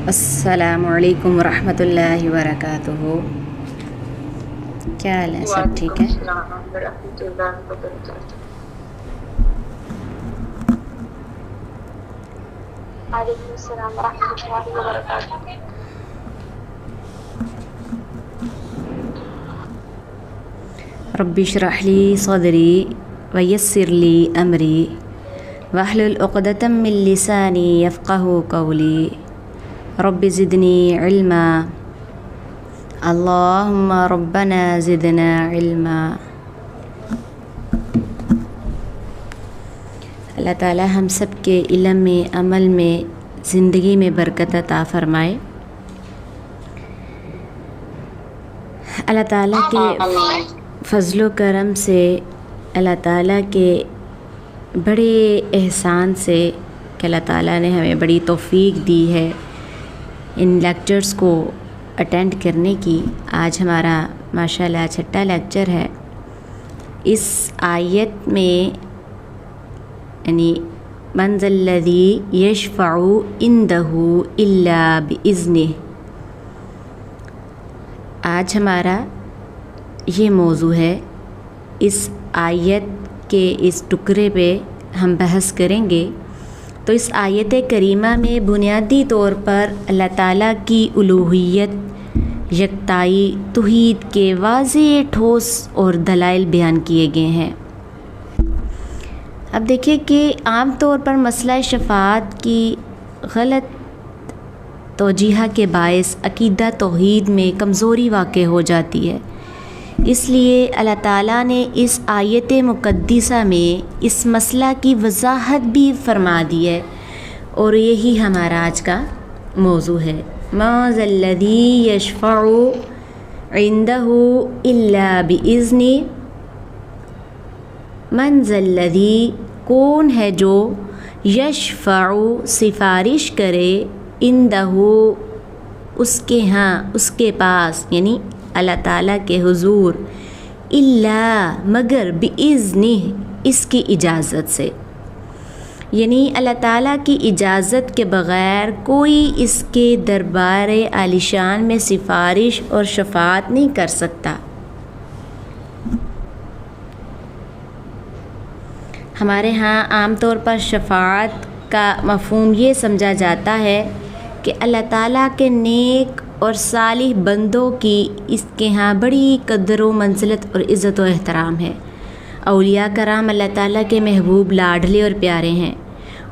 السلام علیکم ورحمۃ اللہ وبرکاتہ۔ کیا حال ہے؟ سب ٹھیک ہے؟ السلام ورحمۃ اللہ وبرکاتہ۔ وعلیکم السلام ورحمۃ اللہ وبرکاتہ۔ رب اشرح لی صدری ویسر لی امری واحلل عقدۃ من لسانی یفقہوا قولی رب زدنی علما اللہم ربنا زدنا علما۔ اللہ تعالی ہم سب کے علم میں، عمل میں، زندگی میں برکت عطا فرمائے۔ اللہ تعالیٰ کے فضل و کرم سے، اللہ تعالیٰ کے بڑے احسان سے کہ اللہ تعالیٰ نے ہمیں بڑی توفیق دی ہے ان لیکچرز کو اٹینڈ کرنے کی۔ آج ہمارا ماشاءاللہ چھٹا لیکچر ہے۔ اس آیت میں یعنی من ذا الذی یشفع عندہ الا باذنہ، آج ہمارا یہ موضوع ہے۔ اس آیت کے اس ٹکڑے پہ ہم بحث کریں گے۔ تو اس آیت کریمہ میں بنیادی طور پر اللہ تعالیٰ کی الوہیت، یکتائی، توحید کے واضح، ٹھوس اور دلائل بیان کیے گئے ہیں۔ اب دیکھیں کہ عام طور پر مسئلہ شفاعت کی غلط توجیہ کے باعث عقیدہ توحید میں کمزوری واقع ہو جاتی ہے۔ اس لیے اللہ تعالیٰ نے اس آیت مقدسہ میں اس مسئلہ کی وضاحت بھی فرما دی ہے، اور یہی ہمارا آج کا موضوع ہے۔ ما ذا الذی یشفع عندہ الا باذنہ، من ذا الذی کون ہے جو یشفع سفارش کرے، عندہ اس کے ہاں، اس کے پاس یعنی اللہ تعالیٰ کے حضور، الا مگر باذنہ اس کی اجازت سے، یعنی اللہ تعالیٰ کی اجازت کے بغیر کوئی اس کے دربار عالیشان میں سفارش اور شفاعت نہیں کر سکتا۔ ہمارے ہاں عام طور پر شفاعت کا مفہوم یہ سمجھا جاتا ہے کہ اللہ تعالیٰ کے نیک اور صالح بندوں کی اس کے ہاں بڑی قدر و منزلت اور عزت و احترام ہے۔ اولیاء کرام اللہ تعالیٰ کے محبوب، لاڈلے اور پیارے ہیں۔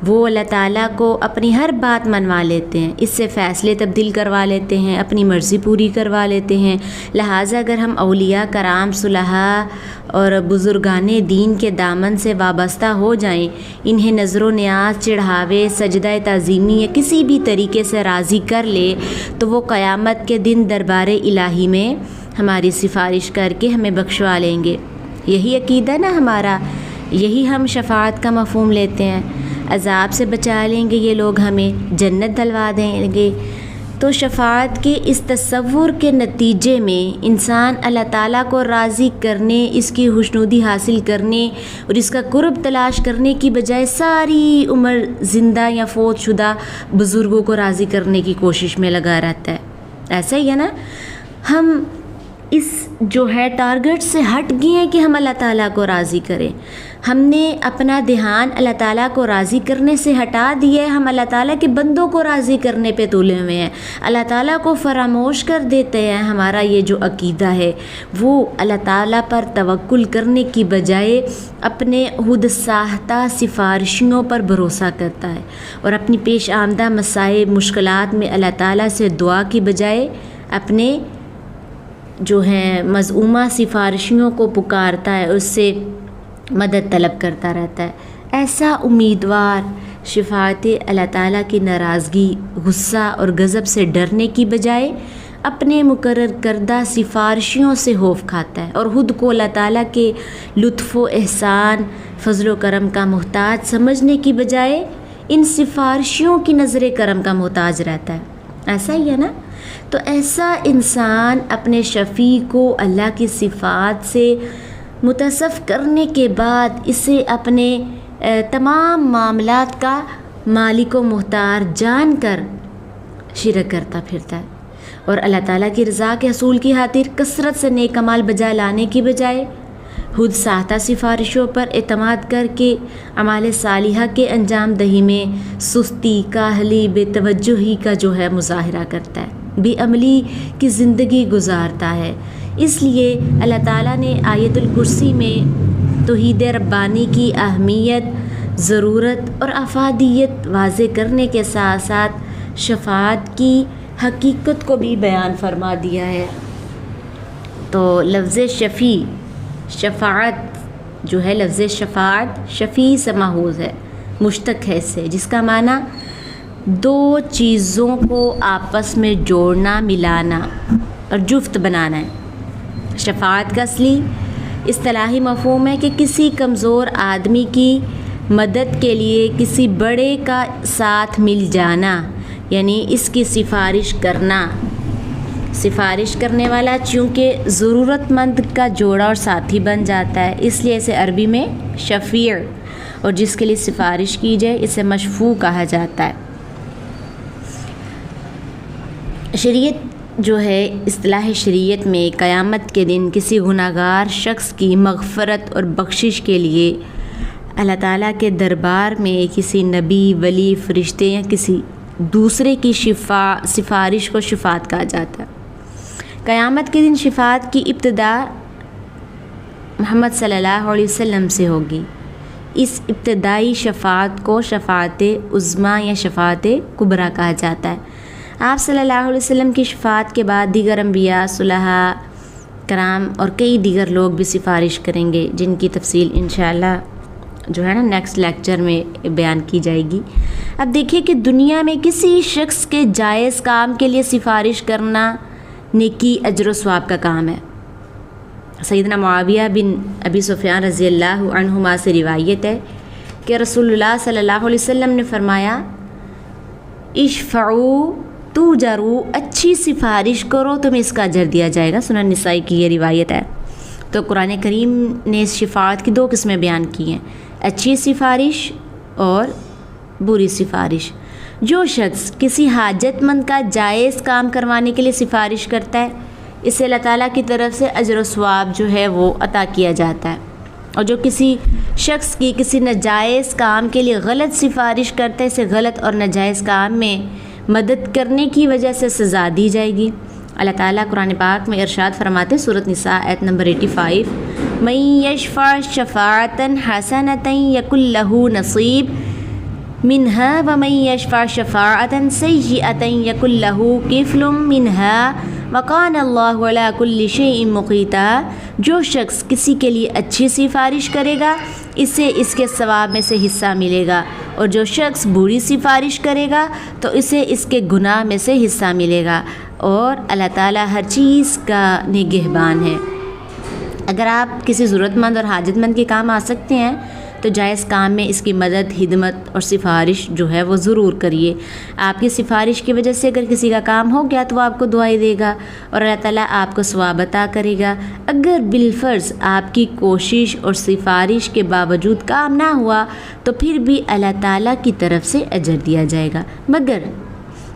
وہ اللہ تعالیٰ کو اپنی ہر بات منوا لیتے ہیں، اس سے فیصلے تبدیل کروا لیتے ہیں، اپنی مرضی پوری کروا لیتے ہیں۔ لہٰذا اگر ہم اولیاء کرام، صلحاء اور بزرگان دین کے دامن سے وابستہ ہو جائیں، انہیں نظر و نیاز، چڑھاوے، سجدہ تعظیمی یا کسی بھی طریقے سے راضی کر لے تو وہ قیامت کے دن دربار الہی میں ہماری سفارش کر کے ہمیں بخشوا لیں گے۔ یہی عقیدہ نا ہمارا، یہی ہم شفاعت کا مفہوم لیتے ہیں۔ عذاب سے بچا لیں گے یہ لوگ، ہمیں جنت دلوا دیں گے۔ تو شفاعت کے اس تصور کے نتیجے میں انسان اللہ تعالیٰ کو راضی کرنے، اس کی خوشنودی حاصل کرنے اور اس کا قرب تلاش کرنے کی بجائے ساری عمر زندہ یا فوت شدہ بزرگوں کو راضی کرنے کی کوشش میں لگا رہتا ہے۔ ایسا ہی ہے نا؟ ہم اس جو ہے ٹارگٹ سے ہٹ گئے ہیں کہ ہم اللہ تعالیٰ کو راضی کریں۔ ہم نے اپنا دھیان اللہ تعالیٰ کو راضی کرنے سے ہٹا دیا ہے، ہم اللہ تعالیٰ کے بندوں کو راضی کرنے پہ تلے ہوئے ہیں، اللہ تعالیٰ کو فراموش کر دیتے ہیں۔ ہمارا یہ جو عقیدہ ہے وہ اللہ تعالیٰ پر توکل کرنے کی بجائے اپنے خود ساختہ سفارشیوں پر بھروسہ کرتا ہے، اور اپنی پیش آمدہ مسائل، مشکلات میں اللہ تعالیٰ سے دعا کی بجائے اپنے جو ہیں مزعومہ سفارشیوں کو پکارتا ہے، اس سے مدد طلب کرتا رہتا ہے۔ ایسا امیدوار شفاعت اللہ تعالیٰ کی ناراضگی، غصہ اور غضب سے ڈرنے کی بجائے اپنے مقرر کردہ سفارشیوں سے خوف کھاتا ہے، اور خود کو اللہ تعالیٰ کے لطف و احسان، فضل و کرم کا محتاج سمجھنے کی بجائے ان سفارشیوں کی نظر کرم کا محتاج رہتا ہے۔ ایسا ہی ہے نا؟ تو ایسا انسان اپنے شفیع کو اللہ کی صفات سے متصف کرنے کے بعد اسے اپنے تمام معاملات کا مالک و مختار جان کر شرک کرتا پھرتا ہے اور اللہ تعالیٰ کی رضا کے حصول کی خاطر کثرت سے نیک اعمال بجا لانے کی بجائے خود ساختہ سفارشوں پر اعتماد کر کے اعمال صالحہ کے انجام دہی میں سستی، کاہلی، بے توجہی کا جو ہے مظاہرہ کرتا ہے، بے عملی کی زندگی گزارتا ہے۔ اس لیے اللہ تعالیٰ نے آیت الکرسی میں توحید ربانی کی اہمیت، ضرورت اور افادیت واضح کرنے کے ساتھ ساتھ شفاعت کی حقیقت کو بھی بیان فرما دیا ہے۔ تو لفظ شفاعت جو ہے، لفظ شفاعت شفیع سے ماخوذ ہے، مشتق ہے اس سے، جس کا معنی دو چیزوں کو آپس میں جوڑنا، ملانا اور جفت بنانا ہے۔ شفاعت کا اصلی اصطلاحی مفہوم ہے کہ کسی کمزور آدمی کی مدد کے لیے کسی بڑے کا ساتھ مل جانا، یعنی اس کی سفارش کرنا۔ سفارش کرنے والا چونکہ ضرورت مند کا جوڑا اور ساتھی بن جاتا ہے، اس لیے اسے عربی میں شفیع، اور جس کے لیے سفارش کی جائے اسے مشفوع کہا جاتا ہے۔ شریعت جو ہے، اصطلاح شریعت میں قیامت کے دن کسی گناہگار شخص کی مغفرت اور بخشش کے لیے اللہ تعالیٰ کے دربار میں کسی نبی، ولی، فرشتے یا کسی دوسرے کی سفارش کو شفاعت کہا جاتا ہے۔ قیامت کے دن شفاعت کی ابتدا محمد صلی اللہ علیہ وسلم سے ہوگی۔ اس ابتدائی شفاعت کو شفاعت عظمیٰ یا شفاعت کبریٰ کہا جاتا ہے۔ آپ صلی اللہ علیہ وسلم کی شفاعت کے بعد دیگر انبیاء، صلحاء کرام اور کئی دیگر لوگ بھی سفارش کریں گے، جن کی تفصیل انشاءاللہ جو ہے نا نیکسٹ لیکچر میں بیان کی جائے گی۔ اب دیکھیں کہ دنیا میں کسی شخص کے جائز کام کے لیے سفارش کرنا نیکی، اجر و ثواب کا کام ہے۔ سیدنا معاویہ بن ابی سفیان رضی اللہ عنہما سے روایت ہے کہ رسول اللہ صلی اللہ علیہ وسلم نے فرمایا، اشفعوا تؤجروا، اچھی سفارش کرو تمہیں اس کا اجر دیا جائے گا۔ سنن نسائی کی یہ روایت ہے۔ تو قرآن کریم نے اس شفاعت کی دو قسمیں بیان کی ہیں، اچھی سفارش اور بری سفارش۔ جو شخص کسی حاجت مند کا جائز کام کروانے کے لیے سفارش کرتا ہے، اسے اللہ تعالیٰ کی طرف سے اجر و ثواب جو ہے وہ عطا کیا جاتا ہے، اور جو کسی شخص کی کسی ناجائز کام کے لیے غلط سفارش کرتا ہے، اسے غلط اور ناجائز کام میں مدد کرنے کی وجہ سے سزا دی جائے گی۔ اللہ تعالیٰ قرآن پاک میں ارشاد فرماتے ہیں، سورۃ نساء آیت نمبر 85، مَن یشفع شفاعۃ حسنۃ یکن لہ نصیب منہا ومن یشفع شفاعۃ سیئۃ یکن لہ کفل منہا وکان اللہ علی کل شیء مقیتا۔ جو شخص کسی کے لیے اچھی سفارش کرے گا، اسے اس کے ثواب میں سے حصہ ملے گا، اور جو شخص بری سفارش کرے گا تو اسے اس کے گناہ میں سے حصہ ملے گا، اور اللہ تعالیٰ ہر چیز کا نگہبان ہے۔ اگر آپ کسی ضرورت مند اور حاجت مند کے کام آ سکتے ہیں تو جائز کام میں اس کی مدد، خدمت اور سفارش جو ہے وہ ضرور کریے۔ آپ کی سفارش کی وجہ سے اگر کسی کا کام ہو گیا تو وہ آپ کو دعائیں دے گا اور اللہ تعالیٰ آپ کو ثواب عطا کرے گا۔ اگر بالفرض آپ کی کوشش اور سفارش کے باوجود کام نہ ہوا تو پھر بھی اللہ تعالیٰ کی طرف سے اجر دیا جائے گا، مگر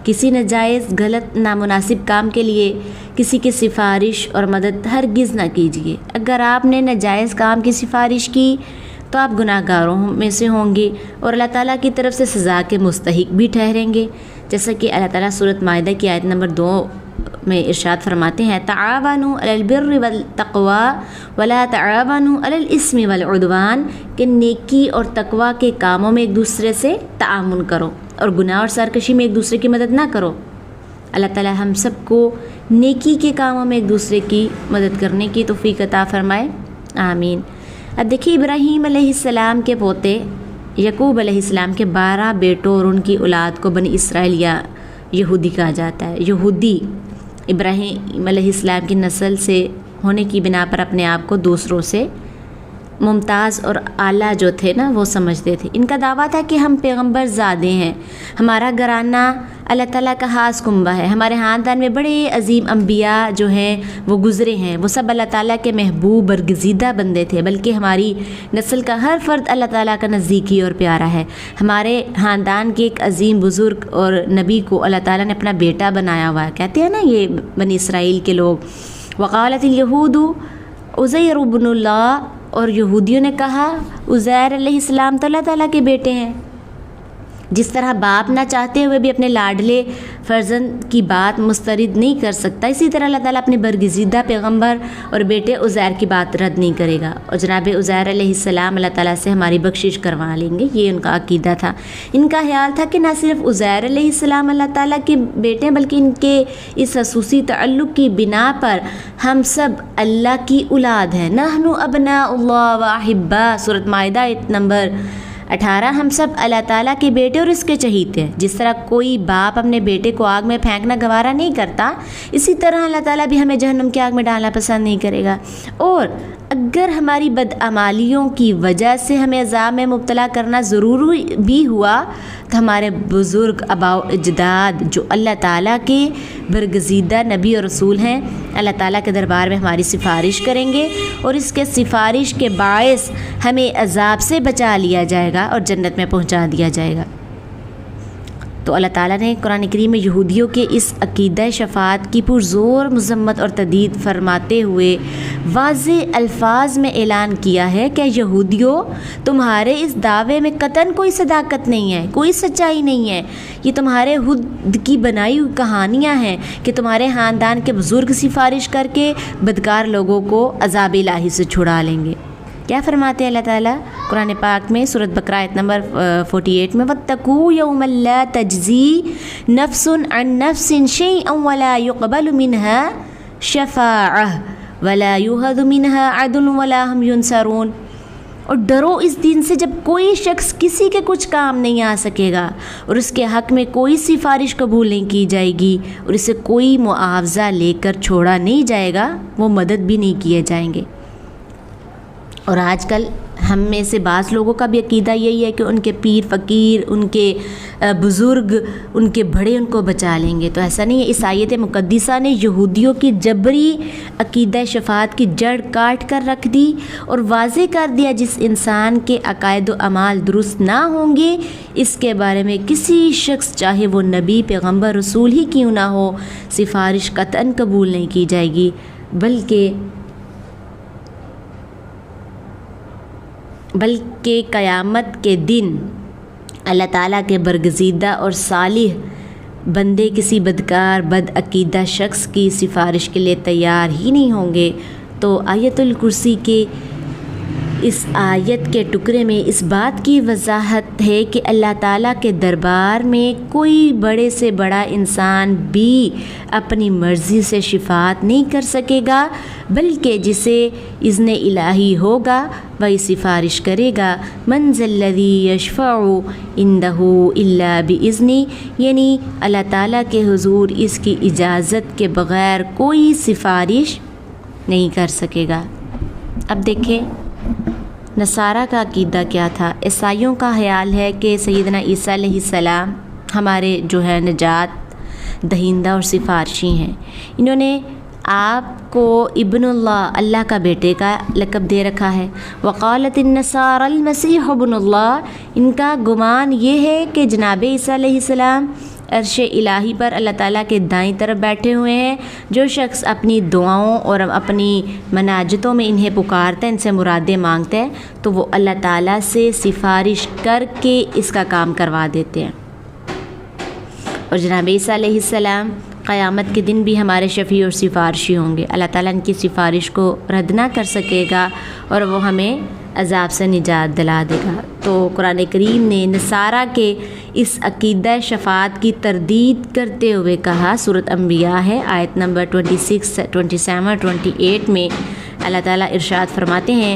کسی ناجائز، غلط، نامناسب کام کے لیے کسی کی سفارش اور مدد ہرگز نہ کیجیے۔ اگر آپ نے ناجائز کام کی سفارش کی تو آپ گناہ گاروں میں سے ہوں گے اور اللہ تعالیٰ کی طرف سے سزا کے مستحق بھی ٹھہریں گے، جیسا کہ اللہ تعالیٰ سورۃ مائدہ کی آیت نمبر 2 میں ارشاد فرماتے ہیں، تعاونوا علی البر والتقوی ولا تعاونوا علی الاثم والعدوان، کہ نیکی اور تقوی کے کاموں میں ایک دوسرے سے تعاون کرو اور گناہ اور سرکشی میں ایک دوسرے کی مدد نہ کرو۔ اللہ تعالیٰ ہم سب کو نیکی کے کاموں میں ایک دوسرے کی مدد کرنے کی توفیق عطا فرمائے، آمین۔ اب دیکھیے، ابراہیم علیہ السلام کے پوتے یعقوب علیہ السلام کے 12 بیٹوں اور ان کی اولاد کو بنی اسرائیل یا یہودی کہا جاتا ہے۔ یہودی ابراہیم علیہ السلام کی نسل سے ہونے کی بنا پر اپنے آپ کو دوسروں سے ممتاز اور اعلیٰ جو تھے نا وہ سمجھتے تھے۔ ان کا دعویٰ تھا کہ ہم پیغمبر زادے ہیں، ہمارا گھرانہ اللہ تعالیٰ کا خاص کنبہ ہے، ہمارے خاندان میں بڑے عظیم انبیاء جو ہیں وہ گزرے ہیں، وہ سب اللہ تعالیٰ کے محبوب برگزیدہ بندے تھے، بلکہ ہماری نسل کا ہر فرد اللہ تعالیٰ کا نزدیکی اور پیارا ہے۔ ہمارے خاندان کے ایک عظیم بزرگ اور نبی کو اللہ تعالیٰ نے اپنا بیٹا بنایا ہوا ہے، کہتے ہیں نا یہ بنی اسرائیل کے لوگ۔ وقالت الیہود عزیر ابن اللہ، اور یہودیوں نے کہا عزیر علیہ السلام تو اللہ تعالیٰ کے بیٹے ہیں۔ جس طرح باپ نہ چاہتے ہوئے بھی اپنے لاڈلے فرزند کی بات مسترد نہیں کر سکتا، اسی طرح اللہ تعالیٰ اپنے برگزیدہ پیغمبر اور بیٹے عزیر کی بات رد نہیں کرے گا، اور جناب عزیر علیہ السلام اللہ تعالیٰ سے ہماری بخشش کروا لیں گے، یہ ان کا عقیدہ تھا۔ ان کا خیال تھا کہ نہ صرف عزیر علیہ السلام اللہ تعالیٰ کے بیٹے ہیں، بلکہ ان کے اس خصوصی تعلق کی بنا پر ہم سب اللہ کی اولاد ہیں۔ نحن ابناء اللہ و احباء، سورۃ مائدہ آیت نمبر 18، ہم سب اللہ تعالیٰ کے بیٹے اور اس کے چہیتے ہیں۔ جس طرح کوئی باپ اپنے بیٹے کو آگ میں پھینکنا گوارا نہیں کرتا، اسی طرح اللہ تعالیٰ بھی ہمیں جہنم کی آگ میں ڈالنا پسند نہیں کرے گا، اور اگر ہماری بدعمالیوں کی وجہ سے ہمیں عذاب میں مبتلا کرنا ضروری بھی ہوا تو ہمارے بزرگ آباء و اجداد جو اللہ تعالیٰ کے برگزیدہ نبی اور رسول ہیں، اللہ تعالیٰ کے دربار میں ہماری سفارش کریں گے، اور اس کے سفارش کے باعث ہمیں عذاب سے بچا لیا جائے گا اور جنت میں پہنچا دیا جائے گا۔ تو اللہ تعالیٰ نے قرآن کریم میں یہودیوں کے اس عقیدہ شفاعت کی پرزور مذمت اور تردید فرماتے ہوئے واضح الفاظ میں اعلان کیا ہے کہ یہودیوں، تمہارے اس دعوے میں قطعاً کوئی صداقت نہیں ہے، کوئی سچائی نہیں ہے، یہ تمہارے خود کی بنائی ہوئی کہانیاں ہیں کہ تمہارے خاندان کے بزرگ سفارش کر کے بدکار لوگوں کو عذاب الہی سے چھڑا لیں گے۔ کیا فرماتے ہیں اللہ تعالیٰ قرآن پاک میں سورۃ بقرہ آیت نمبر 48 میں وَاتَّقُوا يَوْمًا لَا تَجْزِي نَفْسٌ عَن نَفْسٍ شَيْئًا وَلَا يُقْبَلُ مِنْهَا شَفَاعَةٌ وَلَا يُؤْخَذُ مِنْهَا عَدْلٌ وَلَا هُمْ يُنصَرُونَ، اور ڈرو اس دن سے جب کوئی شخص کسی کے کچھ کام نہیں آ سکے گا، اور اس کے حق میں کوئی سفارش قبول نہیں کی جائے گی، اور اسے کوئی معاوضہ لے کر چھوڑا نہیں جائے گا، وہ مدد بھی نہیں کیے جائیں گے۔ اور آج کل ہم میں سے بعض لوگوں کا بھی عقیدہ یہی ہے کہ ان کے پیر فقیر، ان کے بزرگ، ان کے بڑے ان کو بچا لیں گے، تو ایسا نہیں ہے۔ اس آیت مقدسہ نے یہودیوں کی جبری عقیدہ شفاعت کی جڑ کاٹ کر رکھ دی اور واضح کر دیا جس انسان کے عقائد و اعمال درست نہ ہوں گے، اس کے بارے میں کسی شخص چاہے وہ نبی، پیغمبر، رسول ہی کیوں نہ ہو، سفارش قطعاً قبول نہیں کی جائے گی، بلکہ قیامت کے دن اللہ تعالیٰ کے برگزیدہ اور صالح بندے کسی بدکار بد عقیدہ شخص کی سفارش کے لیے تیار ہی نہیں ہوں گے۔ تو آیت الکرسی کے اس آیت کے ٹکڑے میں اس بات کی وضاحت ہے کہ اللہ تعالیٰ کے دربار میں کوئی بڑے سے بڑا انسان بھی اپنی مرضی سے شفاعت نہیں کر سکے گا، بلکہ جسے اذن الہی ہوگا وہی سفارش کرے گا۔ من ذا الذی یشفع عنده الا باذنہ، یعنی اللہ تعالیٰ کے حضور اس کی اجازت کے بغیر کوئی سفارش نہیں کر سکے گا۔ اب دیکھیں نصارہ کا عقیدہ کیا تھا۔ عیسائیوں کا خیال ہے کہ سیدنا عیسیٰ علیہ السلام ہمارے جو ہے نجات دہندہ اور سفارشی ہیں۔ انہوں نے آپ کو ابن اللہ، اللہ کا بیٹے کا لقب دے رکھا ہے۔ وقالت النصارى المسیح ابن اللہ، ان کا گمان یہ ہے کہ جناب عیسیٰ علیہ السلام عرش الہی پر اللہ تعالیٰ کے دائیں طرف بیٹھے ہوئے ہیں۔ جو شخص اپنی دعاؤں اور اپنی مناجتوں میں انہیں پکارتا ہے، ان سے مرادیں مانگتا ہے، تو وہ اللہ تعالیٰ سے سفارش کر کے اس کا کام کروا دیتے ہیں۔ اور جناب عیسیٰ علیہ السلام قیامت کے دن بھی ہمارے شفیع اور سفارشی ہوں گے۔ اللہ تعالیٰ ان کی سفارش کو رد نہ کر سکے گا اور وہ ہمیں عذاب سے نجات دلا دے گا۔ تو قرآن کریم نے نصارہ کے اس عقیدہ شفاعت کی تردید کرتے ہوئے کہا، سورۃ انبیاء ہے آیت نمبر 26، 27 اور 28 میں اللہ تعالیٰ ارشاد فرماتے ہیں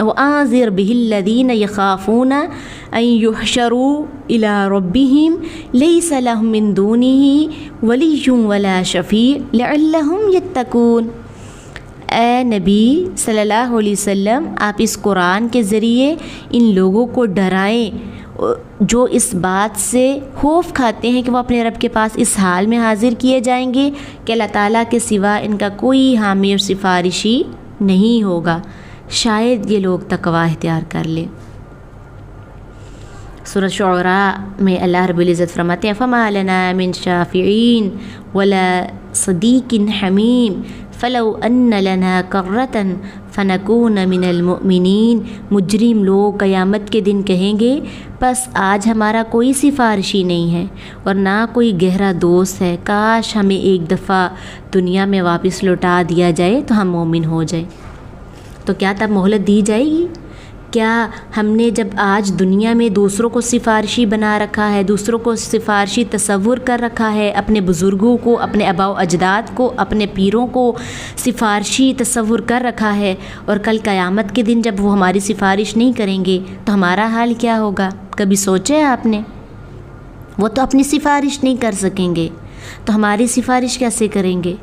وَأَنذِرْ بِهِ الَّذِينَ يَخَافُونَ أَن يُحْشَرُوا إِلَىٰ رَبِّهِمْ لَيْسَ لَهُم مِّن دُونِهِ وَلِيٌّ وَلَا شَفِيعٌ لَعَلَّهُمْ يَتَّقُونَ۔ اے نبی صلی اللہ علیہ وسلم، آپ اس قرآن کے ذریعے ان لوگوں کو ڈرائیں جو اس بات سے خوف کھاتے ہیں کہ وہ اپنے رب کے پاس اس حال میں حاضر کیے جائیں گے کہ اللہ تعالیٰ کے سوا ان کا کوئی حامی اور سفارشی نہیں ہوگا، شاید یہ لوگ تقوی اختیار کر لیں۔ سورۃ شعراء میں اللہ رب العزت فرماتے ہیں فَمَا لَنَا مِن شَافِعِينَ وَلَا صَدِيقٍ حَمِيمٍ فَلَوْ أَنَّ لَنَا كَرَّةً فَنَكُونَ مِنَ الْمُؤْمِنِينَ۔ مجرم لوگ قیامت کے دن کہیں گے بس آج ہمارا کوئی سفارشی نہیں ہے اور نہ کوئی گہرا دوست ہے، کاش ہمیں ایک دفعہ دنیا میں واپس لوٹا دیا جائے تو ہم مومن ہو جائیں۔ تو کیا تب مہلت دی جائے گی؟ کیا ہم نے جب آج دنیا میں دوسروں کو سفارشی بنا رکھا ہے، دوسروں کو سفارشی تصور کر رکھا ہے، اپنے بزرگوں کو، اپنے آباء و اجداد کو، اپنے پیروں کو سفارشی تصور کر رکھا ہے، اور کل قیامت کے دن جب وہ ہماری سفارش نہیں کریں گے تو ہمارا حال کیا ہوگا؟ کبھی سوچے آپ نے؟ وہ تو اپنی سفارش نہیں کر سکیں گے تو ہماری سفارش کیسے کریں گے؟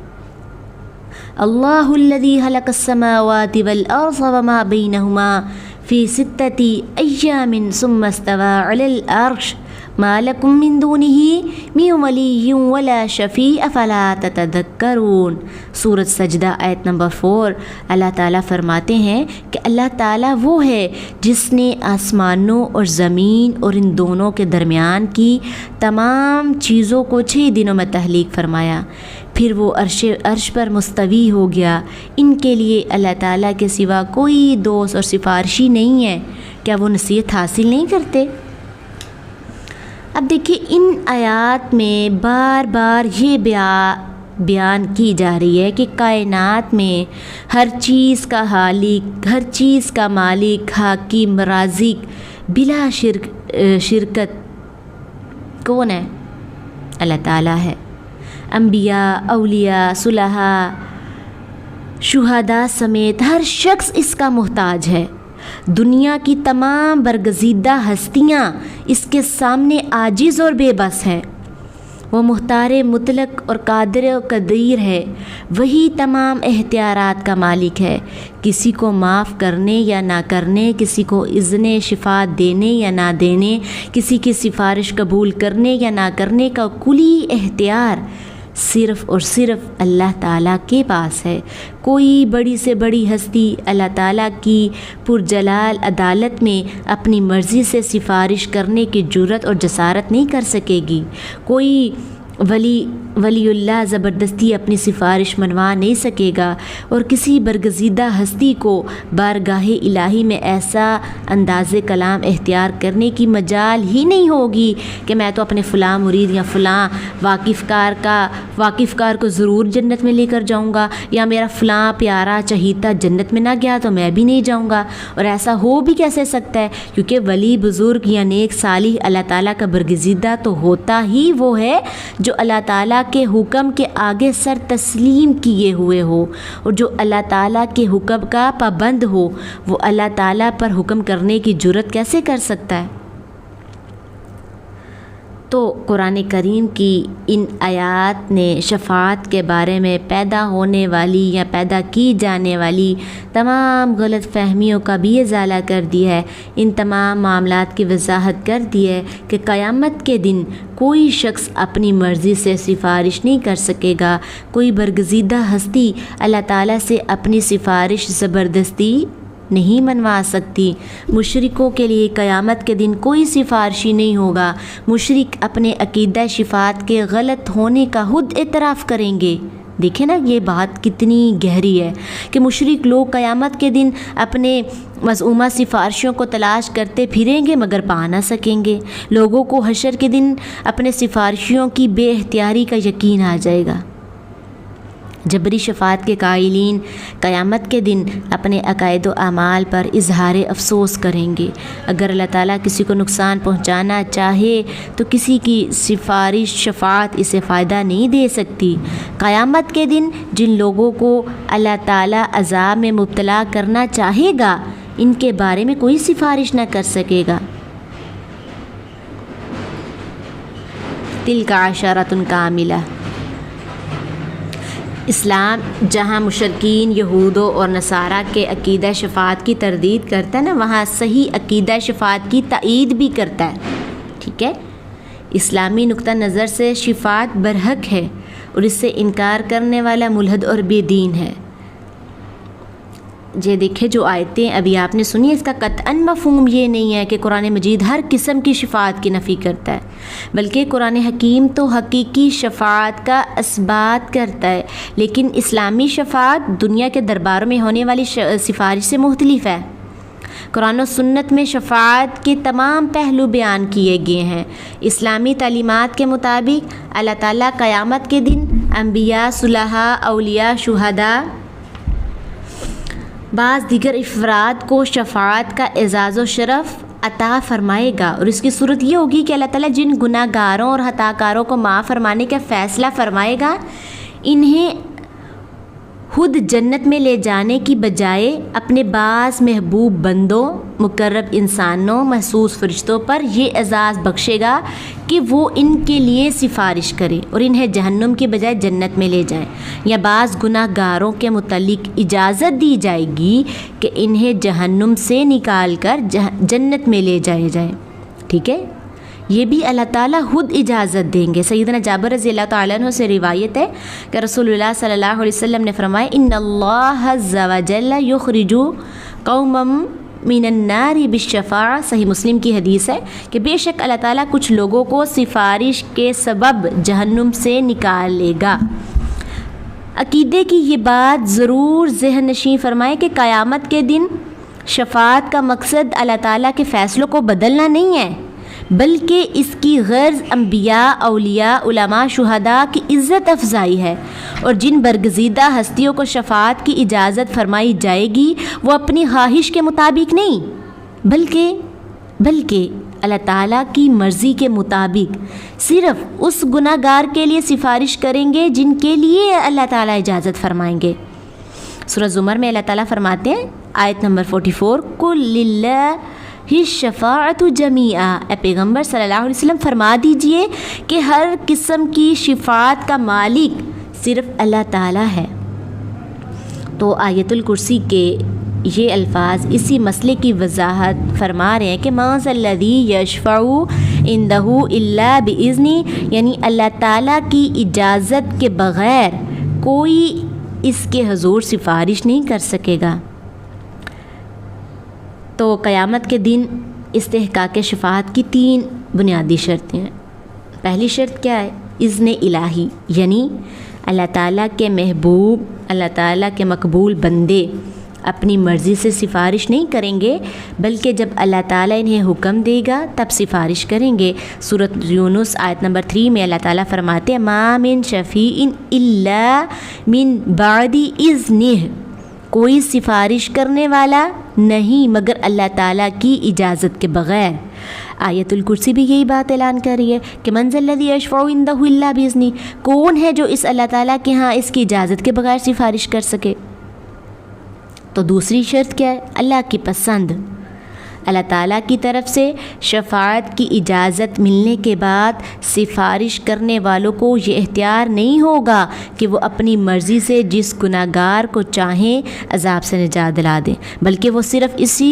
اللہ الذی خلق السماوات والارض وما بینہما فی 6 ایام ثم استوى علی العرش ما لکم من دونہ من ولی ولا شفیع افلا تتذکرون۔ سورۃ سجدہ آیت نمبر 4۔ اللہ تعالیٰ فرماتے ہیں کہ اللہ تعالیٰ وہ ہے جس نے آسمانوں اور زمین اور ان دونوں کے درمیان کی تمام چیزوں کو 6 دنوں میں تخلیق فرمایا، پھر وہ عرش پر مستوی ہو گیا۔ ان کے لیے اللہ تعالیٰ کے سوا کوئی دوست اور سفارشی نہیں ہے، کیا وہ نصیحت حاصل نہیں کرتے؟ اب دیکھیے ان آیات میں بار بار یہ بیان کی جا رہی ہے کہ کائنات میں ہر چیز کا خالق، ہر چیز کا مالک، حاکم، رازق بلا شرکت کون ہے؟ اللہ تعالیٰ ہے۔ انبیاء، اولیاء، صلحاء، شہداء سمیت ہر شخص اس کا محتاج ہے۔ دنیا کی تمام برگزیدہ ہستیاں اس کے سامنے عاجز اور بے بس ہیں۔ وہ مختار مطلق اور قادر و قدیر ہے، وہی تمام اختیارات کا مالک ہے، کسی کو معاف کرنے یا نہ کرنے، کسی کو اذن شفاعت دینے یا نہ دینے، کسی کی سفارش قبول کرنے یا نہ کرنے کا کلی اختیار صرف اور صرف اللہ تعالیٰ کے پاس ہے۔ کوئی بڑی سے بڑی ہستی اللہ تعالیٰ کی پرجلال عدالت میں اپنی مرضی سے سفارش کرنے کی جرات اور جسارت نہیں کر سکے گی۔ کوئی ولی اللہ زبردستی اپنی سفارش منوا نہیں سکے گا، اور کسی برگزیدہ ہستی کو بارگاہ الہی میں ایسا انداز کلام اختیار کرنے کی مجال ہی نہیں ہوگی کہ میں تو اپنے فلاں مرید یا فلاں واقف کار کو ضرور جنت میں لے کر جاؤں گا، یا میرا فلاں پیارا چہیتا جنت میں نہ گیا تو میں بھی نہیں جاؤں گا۔ اور ایسا ہو بھی کیسے سکتا ہے؟ کیونکہ ولی، بزرگ یا نیک صالح اللہ تعالیٰ کا برگزیدہ تو ہوتا ہی وہ ہے جو اللہ تعالیٰ کے حکم کے آگے سر تسلیم کیے ہوئے ہو، اور جو اللہ تعالیٰ کے حکم کا پابند ہو وہ اللہ تعالیٰ پر حکم کرنے کی جرات کیسے کر سکتا ہے؟ تو قرآن کریم کی ان آیات نے شفاعت کے بارے میں پیدا ہونے والی یا پیدا کی جانے والی تمام غلط فہمیوں کا بھی ازالہ کر دیا ہے، ان تمام معاملات کی وضاحت کر دی ہے کہ قیامت کے دن کوئی شخص اپنی مرضی سے سفارش نہیں کر سکے گا، کوئی برگزیدہ ہستی اللہ تعالیٰ سے اپنی سفارش زبردستی نہیں منوا سکتی۔ مشرکوں کے لیے قیامت کے دن کوئی سفارشی نہیں ہوگا۔ مشرک اپنے عقیدہ شفاعت کے غلط ہونے کا خود اعتراف کریں گے۔ دیکھیں نا یہ بات کتنی گہری ہے کہ مشرک لوگ قیامت کے دن اپنے مذمومہ سفارشوں کو تلاش کرتے پھریں گے مگر پا نہ سکیں گے۔ لوگوں کو حشر کے دن اپنے سفارشیوں کی بے اختیاری کا یقین آ جائے گا۔ جبری شفاعت کے قائلین قیامت کے دن اپنے عقائد و اعمال پر اظہار افسوس کریں گے۔ اگر اللہ تعالیٰ کسی کو نقصان پہنچانا چاہے تو کسی کی سفارش شفاعت اسے فائدہ نہیں دے سکتی۔ قیامت کے دن جن لوگوں کو اللہ تعالیٰ عذاب میں مبتلا کرنا چاہے گا ان کے بارے میں کوئی سفارش نہ کر سکے گا۔ تلک عشرۃ کاملہ۔ اسلام جہاں مشرکین یہودوں اور نصارہ کے عقیدہ شفاعت کی تردید کرتا ہے نا، وہاں صحیح عقیدہ شفاعت کی تائید بھی کرتا ہے، ٹھیک ہے۔ اسلامی نقطہ نظر سے شفاعت برحق ہے اور اس سے انکار کرنے والا ملحد اور بے دین ہے۔ یہ دیکھیں جو آیتیں ابھی آپ نے سنی، اس کا قطعاً مفہوم یہ نہیں ہے کہ قرآن مجید ہر قسم کی شفاعت کی نفی کرتا ہے، بلکہ قرآن حکیم تو حقیقی شفاعت کا اثبات کرتا ہے، لیکن اسلامی شفاعت دنیا کے درباروں میں ہونے والی سفارش سے مختلف ہے۔ قرآن و سنت میں شفاعت کے تمام پہلو بیان کیے گئے ہیں۔ اسلامی تعلیمات کے مطابق اللہ تعالیٰ قیامت کے دن انبیاء، صلحاء، اولیاء، شہداء، بعض دیگر افراد کو شفاعت کا اعزاز و شرف عطا فرمائے گا، اور اس کی صورت یہ ہوگی کہ اللہ تعالیٰ جن گناہ گاروں اور خطا کاروں کو معاف فرمانے کا فیصلہ فرمائے گا، انہیں خود جنت میں لے جانے کی بجائے اپنے بعض محبوب بندوں، مقرب انسانوں، محسوس فرشتوں پر یہ اعزاز بخشے گا کہ وہ ان کے لیے سفارش کریں اور انہیں جہنم کی بجائے جنت میں لے جائیں، یا بعض گناہ گاروں کے متعلق اجازت دی جائے گی کہ انہیں جہنم سے نکال کر جنت میں لے جائے جائیں، ٹھیک ہے۔ یہ بھی اللہ تعالیٰ خود اجازت دیں گے۔ سیدنا جابر رضی اللہ تعالیٰ عنہ سے روایت ہے کہ رسول اللہ صلی اللہ علیہ وسلم نے فرمایا، ان اللہ عز وجل یخرج قوما من النار بالشفاعہ، صحیح مسلم کی حدیث ہے کہ بے شک اللہ تعالیٰ کچھ لوگوں کو سفارش کے سبب جہنم سے نکال لے گا۔ عقیدے کی یہ بات ضرور ذہن نشین فرمائے کہ قیامت کے دن شفاعت کا مقصد اللہ تعالیٰ کے فیصلوں کو بدلنا نہیں ہے، بلکہ اس کی غرض انبیاء، اولیاء، علماء، شہداء کی عزت افزائی ہے، اور جن برگزیدہ ہستیوں کو شفاعت کی اجازت فرمائی جائے گی وہ اپنی خواہش کے مطابق نہیں، بلکہ اللہ تعالیٰ کی مرضی کے مطابق صرف اس گناہ گار کے لیے سفارش کریں گے جن کے لیے اللہ تعالیٰ اجازت فرمائیں گے۔ سورہ زمر میں اللہ تعالیٰ فرماتے ہیں، آیت نمبر 44، قُل لِلَّهِ الشفاعۃ جمیعا، اے پیغمبر صلی اللہ علیہ وسلم فرما دیجئے کہ ہر قسم کی شفاعت کا مالک صرف اللہ تعالیٰ ہے۔ تو آیت الکرسی کے یہ الفاظ اسی مسئلے کی وضاحت فرما رہے ہیں کہ مَا ذَا الَّذِي یَشْفَعُ عِندَهُ إِلَّا بِإِذْنِهِ، یعنی اللہ تعالیٰ کی اجازت کے بغیر کوئی اس کے حضور سفارش نہیں کر سکے گا۔ تو قیامت کے دن استحقاق شفاعت کی 3 بنیادی شرطیں ہیں۔ پہلی شرط کیا ہے؟ اذن الہی، یعنی اللہ تعالیٰ کے محبوب، اللہ تعالیٰ کے مقبول بندے اپنی مرضی سے سفارش نہیں کریں گے، بلکہ جب اللہ تعالیٰ انہیں حکم دے گا تب سفارش کریں گے۔ سورۃ یونس آیت نمبر 3 میں اللہ تعالیٰ فرماتے ہیں، ما من شفیع الا من بعد اذنہ، کوئی سفارش کرنے والا نہیں مگر اللہ تعالیٰ کی اجازت کے بغیر۔ آیت الکرسی بھی یہی بات اعلان کر رہی ہے کہ من ذا الذی یشفع عندہ الا باذنہ، کون ہے جو اس اللہ تعالیٰ کے ہاں اس کی اجازت کے بغیر سفارش کر سکے۔ تو دوسری شرط کیا ہے؟ اللہ کی پسند۔ اللہ تعالیٰ کی طرف سے شفاعت کی اجازت ملنے کے بعد سفارش کرنے والوں کو یہ اختیار نہیں ہوگا کہ وہ اپنی مرضی سے جس گناہ گار کو چاہیں عذاب سے نجات دلا دیں، بلکہ وہ صرف اس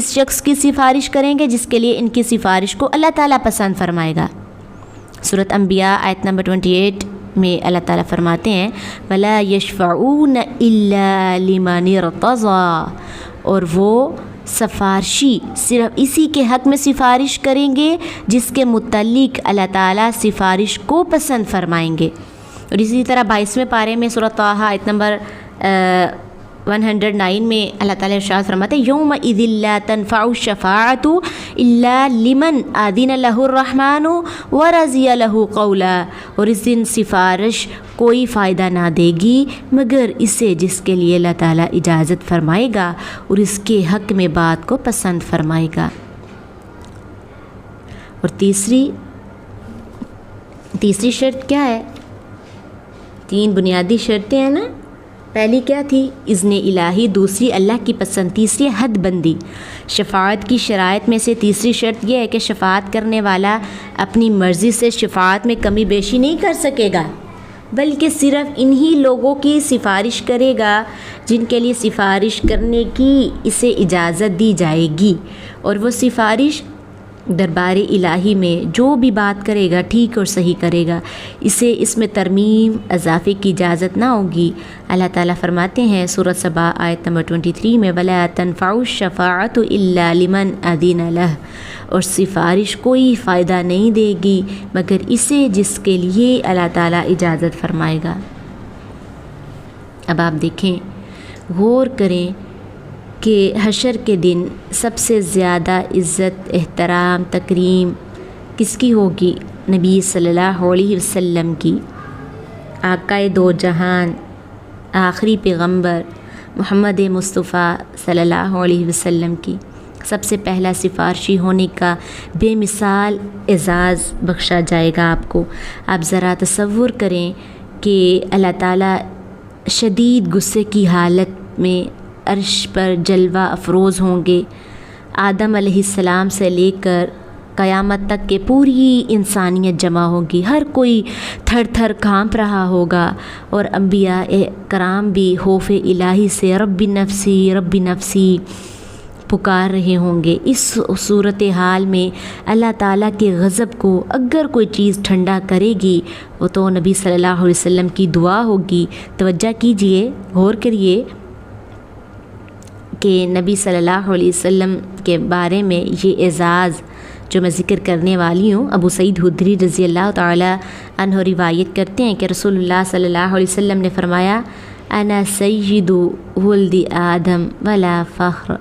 شخص کی سفارش کریں گے جس کے لیے ان کی سفارش کو اللہ تعالیٰ پسند فرمائے گا۔ سورۃ انبیاء آیت نمبر 28 میں اللہ تعالیٰ فرماتے ہیں، وَلَا يَشْفَعُونَ إِلَّا لِمَنِ ارْتَضَىٰ، اور وہ سفارشی صرف اسی کے حق میں سفارش کریں گے جس کے متعلق اللہ تعالیٰ سفارش کو پسند فرمائیں گے۔ اور اسی طرح 22ویں پارے میں سورۃ طٰہٰ آیت نمبر 109 میں اللہ تعالیٰ ارشاد فرماتے ہیں، یومئذ لا تنفع الشفاعۃ الا لمن اذن لہ الرحمن ورضی لہ قولا، اور اس دن سفارش کوئی فائدہ نہ دے گی مگر اسے جس کے لیے اللہ تعالیٰ اجازت فرمائے گا اور اس کے حق میں بات کو پسند فرمائے گا۔ اور تیسری شرط کیا ہے؟ 3 بنیادی شرطیں ہیں نا، پہلی کیا تھی؟ اذن الہی، دوسری اللہ کی پسند، تیسری حد بندی۔ شفاعت کی شرائط میں سے تیسری شرط یہ ہے کہ شفاعت کرنے والا اپنی مرضی سے شفاعت میں کمی بیشی نہیں کر سکے گا، بلکہ صرف انہی لوگوں کی سفارش کرے گا جن کے لیے سفارش کرنے کی اسے اجازت دی جائے گی، اور وہ سفارش دربار الہی میں جو بھی بات کرے گا ٹھیک اور صحیح کرے گا، اس میں ترمیم اضافے کی اجازت نہ ہوگی۔ اللہ تعالیٰ فرماتے ہیں سورۃ سبا آیت نمبر 23 میں وَلَا تَنفَعُ الشَّفَاعَةُ إِلَّا لِمَنْ أَذِنَ لَهُ، اور سفارش کوئی فائدہ نہیں دے گی مگر اسے جس کے لیے اللہ تعالیٰ اجازت فرمائے گا۔ اب آپ دیکھیں، غور کریں کہ حشر کے دن سب سے زیادہ عزت، احترام، تکریم کس کی ہوگی؟ نبی صلی اللہ علیہ وسلم کی، آقائے دو جہان، آخری پیغمبر محمد مصطفیٰ صلی اللہ علیہ وسلم کی سب سے پہلا سفارشی ہونے کا بے مثال اعزاز بخشا جائے گا آپ کو۔ آپ ذرا تصور کریں کہ اللہ تعالیٰ شدید غصے کی حالت میں عرش پر جلوہ افروز ہوں گے۔ آدم علیہ السلام سے لے کر قیامت تک کے پوری انسانیت جمع ہوگی، ہر کوئی تھر تھر کانپ رہا ہوگا، اور انبیاء کرام بھی خوف الہی سے رب نفسی رب نفسی پکار رہے ہوں گے۔ اس صورتحال میں اللہ تعالیٰ کے غضب کو اگر کوئی چیز ٹھنڈا کرے گی وہ تو نبی صلی اللہ علیہ وسلم کی دعا ہوگی۔ توجہ کیجئے، غور کریے کہ نبی صلی اللہ علیہ وسلم کے بارے میں یہ اعزاز جو میں ذکر کرنے والی ہوں، ابو سعید خدری رضی اللہ تعالیٰ عنہ روایت کرتے ہیں کہ رسول اللہ صلی اللہ علیہ وسلم نے فرمایا انا سید ولد آدم ولا فخر،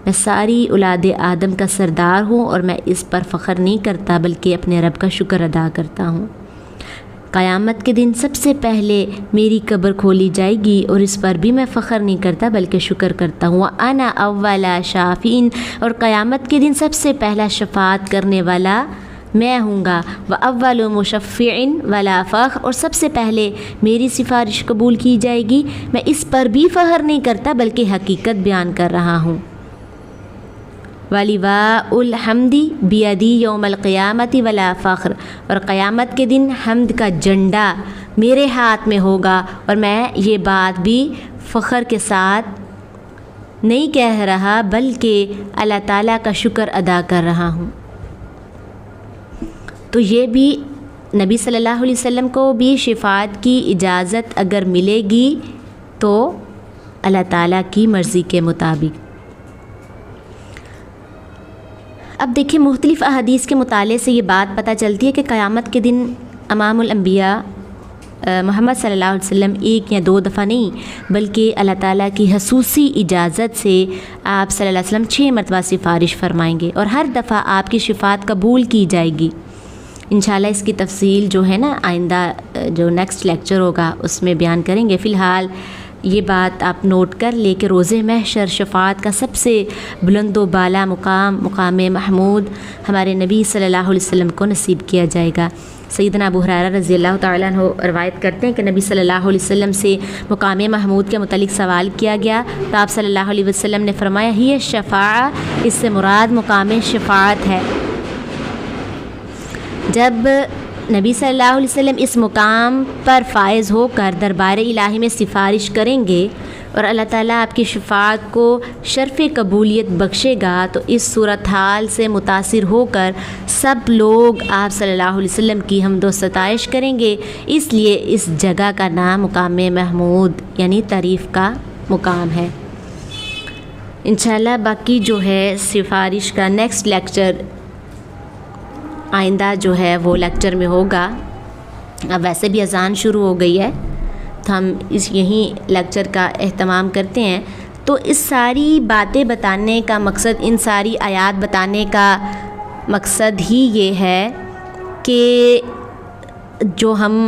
میں ساری اولاد آدم کا سردار ہوں اور میں اس پر فخر نہیں کرتا بلکہ اپنے رب کا شکر ادا کرتا ہوں۔ قیامت کے دن سب سے پہلے میری قبر کھولی جائے گی اور اس پر بھی میں فخر نہیں کرتا بلکہ شکر کرتا ہوں۔ انا اول شافعین، اور قیامت کے دن سب سے پہلا شفاعت کرنے والا میں ہوں گا۔ واول مشفع ولا فخر، اور سب سے پہلے میری سفارش قبول کی جائے گی، میں اس پر بھی فخر نہیں کرتا بلکہ حقیقت بیان کر رہا ہوں۔ وَلِوَاءُ الْحَمْدِ بِيَدِي يَوْمَ الْقِيَامَةِ وَلَا فَخْرٍ، اور قیامت کے دن حمد کا جھنڈا میرے ہاتھ میں ہوگا اور میں یہ بات بھی فخر کے ساتھ نہیں کہہ رہا بلکہ اللہ تعالیٰ کا شکر ادا کر رہا ہوں۔ تو یہ بھی نبی صلی اللہ علیہ وسلم کو بھی شفاعت کی اجازت اگر ملے گی تو اللہ تعالیٰ کی مرضی کے مطابق۔ اب دیکھیں، مختلف احادیث کے مطالعے سے یہ بات پتہ چلتی ہے کہ قیامت کے دن امام الانبیاء محمد صلی اللہ علیہ وسلم ایک یا دو دفعہ نہیں بلکہ اللہ تعالیٰ کی خصوصی اجازت سے آپ صلی اللہ علیہ وسلم 6 مرتبہ سفارش فرمائیں گے اور ہر دفعہ آپ کی شفاعت قبول کی جائے گی۔ انشاءاللہ اس کی تفصیل جو ہے نا آئندہ جو نیکسٹ لیکچر ہوگا اس میں بیان کریں گے۔ فی الحال یہ بات آپ نوٹ کر لے کہ روز محشر شفاعت کا سب سے بلند و بالا مقام محمود ہمارے نبی صلی اللہ علیہ وسلم کو نصیب کیا جائے گا۔ سیدنا ابو ہریرہ رضی اللہ تعالیٰ عنہ روایت کرتے ہیں کہ نبی صلی اللہ علیہ وسلم سے مقام محمود کے متعلق سوال کیا گیا تو آپ صلی اللہ علیہ وسلم نے فرمایا ہی شفاعہ، اس سے مراد مقام شفاعت ہے۔ جب نبی صلی اللہ علیہ وسلم اس مقام پر فائز ہو کر دربار الہی میں سفارش کریں گے اور اللہ تعالیٰ آپ کی شفاعت کو شرف قبولیت بخشے گا تو اس صورتحال سے متاثر ہو کر سب لوگ آپ صلی اللہ علیہ وسلم کی حمد و ستائش کریں گے۔ اس لیے اس جگہ کا نام مقام محمود یعنی تعریف کا مقام ہے۔ انشاءاللہ باقی جو ہے سفارش کا نیکسٹ لیکچر آئندہ جو ہے وہ لیکچر میں ہوگا۔ اب ویسے بھی اذان شروع ہو گئی ہے تو ہم یہیں لیکچر کا اہتمام کرتے ہیں۔ تو اس ساری باتیں بتانے کا مقصد، ان ساری آیات بتانے کا مقصد ہی یہ ہے کہ جو ہم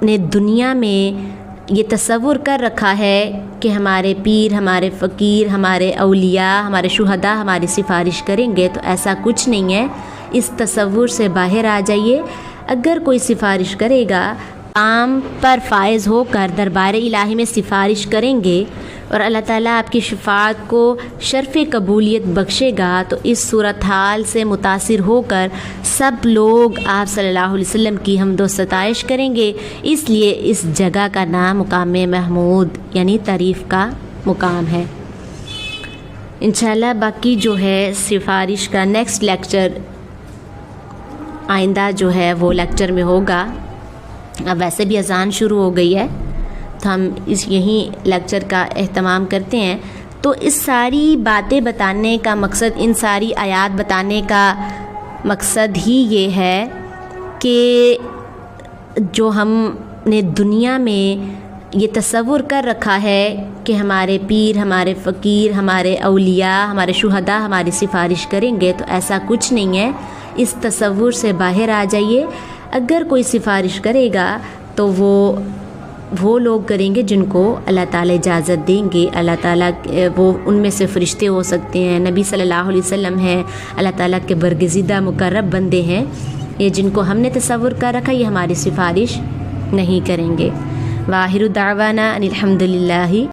نے دنیا میں یہ تصور کر رکھا ہے کہ ہمارے پیر، ہمارے فقیر، ہمارے اولیاء، ہمارے شہداء ہماری سفارش کریں گے، تو ایسا کچھ نہیں ہے۔ اس تصور سے باہر آ جائیے۔ اگر کوئی سفارش کرے گا کام پر فائز ہو کر دربار الہی میں سفارش کریں گے اور اللہ تعالیٰ آپ کی شفاعت کو شرف قبولیت بخشے گا، تو اس صورتحال سے متاثر ہو کر سب لوگ آپ صلی اللہ علیہ وسلم کی حمد و ستائش کریں گے۔ اس لیے اس جگہ کا نام مقام محمود یعنی تعریف کا مقام ہے۔ انشاءاللہ باقی جو ہے سفارش کا نیکسٹ لیکچر آئندہ جو ہے وہ لیکچر میں ہوگا۔ اب ویسے بھی اذان شروع ہو گئی ہے تو ہم یہیں لیکچر کا اہتمام کرتے ہیں۔ تو اس ساری باتیں بتانے کا مقصد، ان ساری آیات بتانے کا مقصد ہی یہ ہے کہ جو ہم نے دنیا میں یہ تصور کر رکھا ہے کہ ہمارے پیر، ہمارے فقیر، ہمارے اولیاء، ہمارے شہداء ہماری سفارش کریں گے، تو ایسا کچھ نہیں ہے۔ اس تصور سے باہر آ جائیے۔ اگر کوئی سفارش کرے گا تو وہ لوگ کریں گے جن کو اللہ تعالیٰ اجازت دیں گے۔ اللہ تعالیٰ وہ ان میں سے فرشتے ہو سکتے ہیں، نبی صلی اللہ علیہ وسلم ہیں، اللہ تعالیٰ کے برگزیدہ مقرب بندے ہیں۔ یہ جن کو ہم نے تصور کر رکھا یہ ہماری سفارش نہیں کریں گے۔ وآخر دعوانا ان الحمد للہ